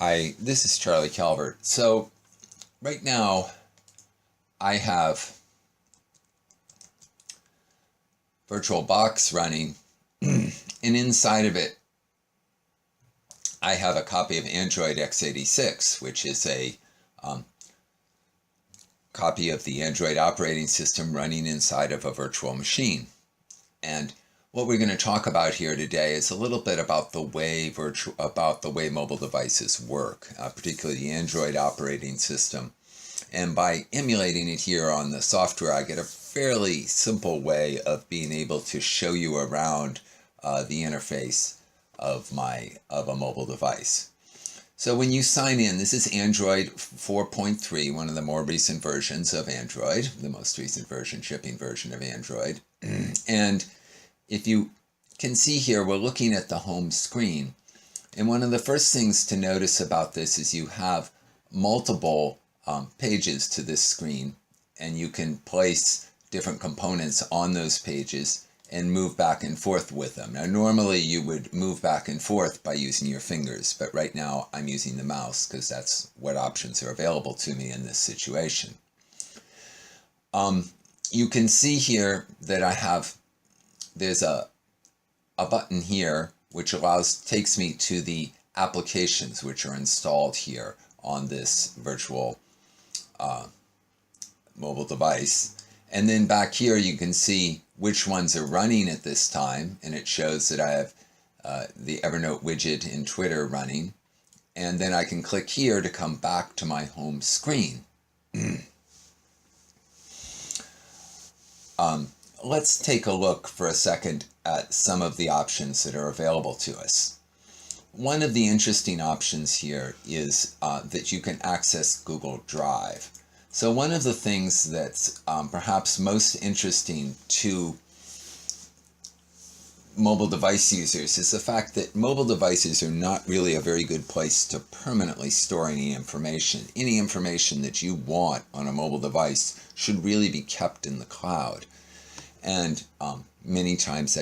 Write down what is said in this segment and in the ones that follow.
Hi, this is Charlie Calvert. So right now I have VirtualBox running and inside of it I have a copy of Android x86, which is a copy of the Android operating system running inside of a virtual machine. And what we're going to talk about here today is a little bit about the way mobile devices work, particularly the Android operating system. And by emulating it here on the software, I get a fairly simple way of being able to show you around the interface of a mobile device. So when you sign in, this is Android 4.3, one of the more recent versions of Android, the most recent version, shipping version of Android. And if you can see here, we're looking at the home screen. And one of the first things to notice about this is you have multiple pages to this screen, and you can place different components on those pages and move back and forth with them. Now normally you would move back and forth by using your fingers, but right now I'm using the mouse because that's what options are available to me in this situation. You can see here that there's a button here which takes me to the applications which are installed here on this virtual mobile device. And then back here you can see which ones are running at this time, and it shows that I have the Evernote widget in Twitter running. And then I can click here to come back to my home screen. Let's take a look for a second at some of the options that are available to us. One of the interesting options here is that you can access Google Drive. So one of the things that's perhaps most interesting to mobile device users is the fact that mobile devices are not really a very good place to permanently store any information. Any information that you want on a mobile device should really be kept in the cloud. And many times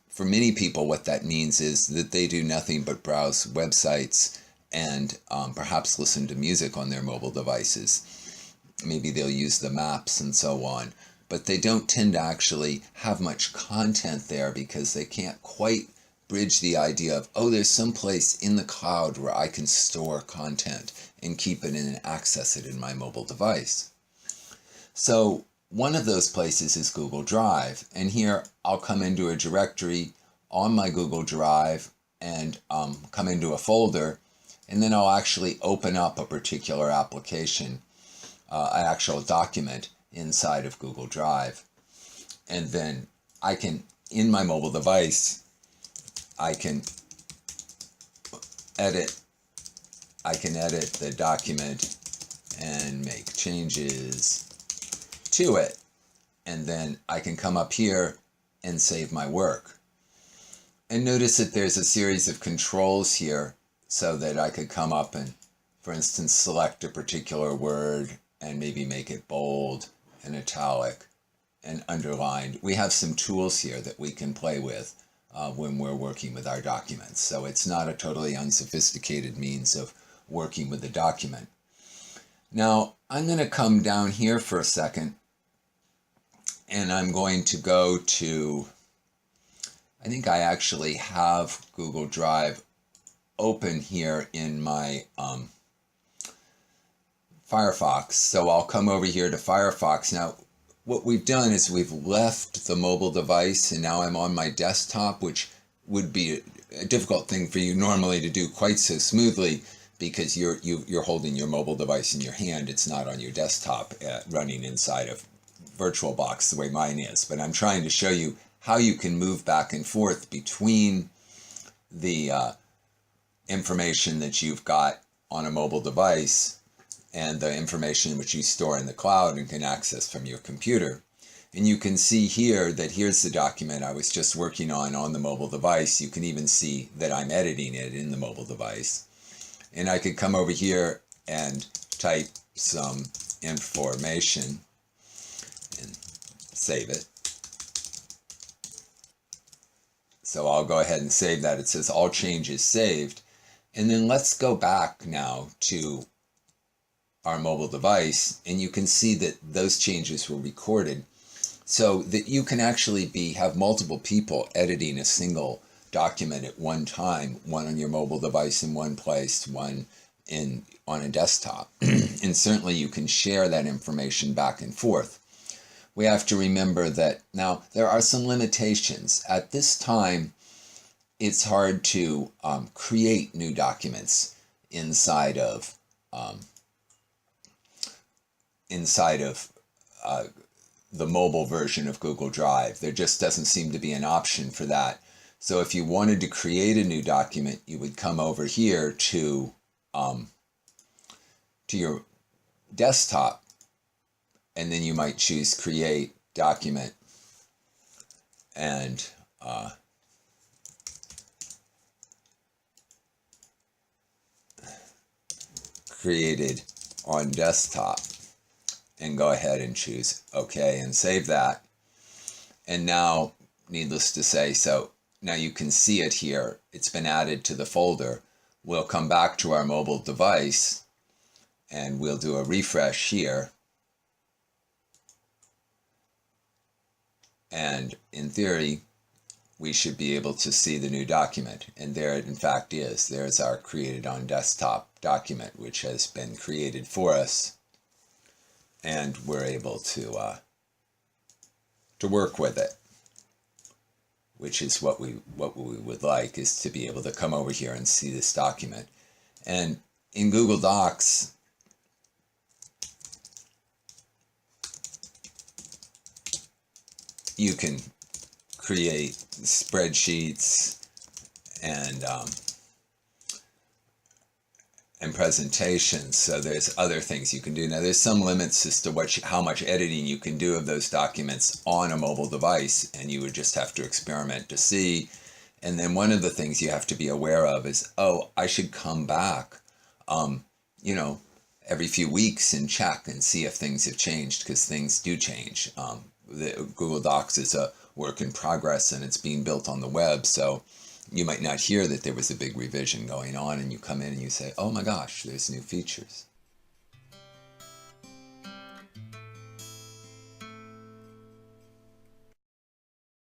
for many people, what that means is that they do nothing but browse websites and perhaps listen to music on their mobile devices. Maybe they'll use the maps and so on, but they don't tend to actually have much content there because they can't quite bridge the idea of, oh, there's some place in the cloud where I can store content and keep it and access it in my mobile device. So one of those places is Google Drive, and here I'll come into a directory on my Google Drive and come into a folder, and then I'll actually open up a particular application, an actual document inside of Google Drive. And then I can, in my mobile device, I can edit the document and make changes to it. And then I can come up here and save my work. And notice that there's a series of controls here so that I could come up and, for instance, select a particular word and maybe make it bold and italic and underlined. We have some tools here that we can play with when we're working with our documents. So it's not a totally unsophisticated means of working with the document. Now, I'm going to come down here for a second, and I'm going to go to, I think I actually have Google Drive open here in my Firefox. So I'll come over here to Firefox. Now, what we've done is we've left the mobile device, and now I'm on my desktop, which would be a difficult thing for you normally to do quite so smoothly because you're holding your mobile device in your hand. It's not on your desktop running inside of VirtualBox the way mine is. But I'm trying to show you how you can move back and forth between the information that you've got on a mobile device and the information which you store in the cloud and can access from your computer. And you can see here that here's the document I was just working on the mobile device. You can even see that I'm editing it in the mobile device. And I could come over here and type some information and save it. So I'll go ahead and save that. It says all changes saved. And then let's go back now to our mobile device, and you can see that those changes were recorded so that you can actually have multiple people editing a single document at one time, one on your mobile device in one place, one on a desktop. And certainly you can share that information back and forth. We have to remember that now there are some limitations. At this time, it's hard to create new documents inside of the mobile version of Google Drive. There just doesn't seem to be an option for that. So if you wanted to create a new document, you would come over here to your desktop, and then you might choose Create Document, and created on desktop, and go ahead and choose OK and save that. And now, needless to say, so now you can see it here. It's been added to the folder. We'll come back to our mobile device and we'll do a refresh here. And in theory, we should be able to see the new document. And there it in fact is. There's our created on desktop document, which has been created for us. And we're able to work with it, which is what we would like, is to be able to come over here and see this document. And in Google Docs, you can create spreadsheets and presentations. So there's other things you can do. Now there's some limits as to how much editing you can do of those documents on a mobile device, and you would just have to experiment to see. And then one of the things you have to be aware of is, oh, I should come back, every few weeks and check and see if things have changed, because things do change. The Google Docs is a work in progress and it's being built on the web, so you might not hear that there was a big revision going on, and you come in and you say, oh my gosh, there's new features.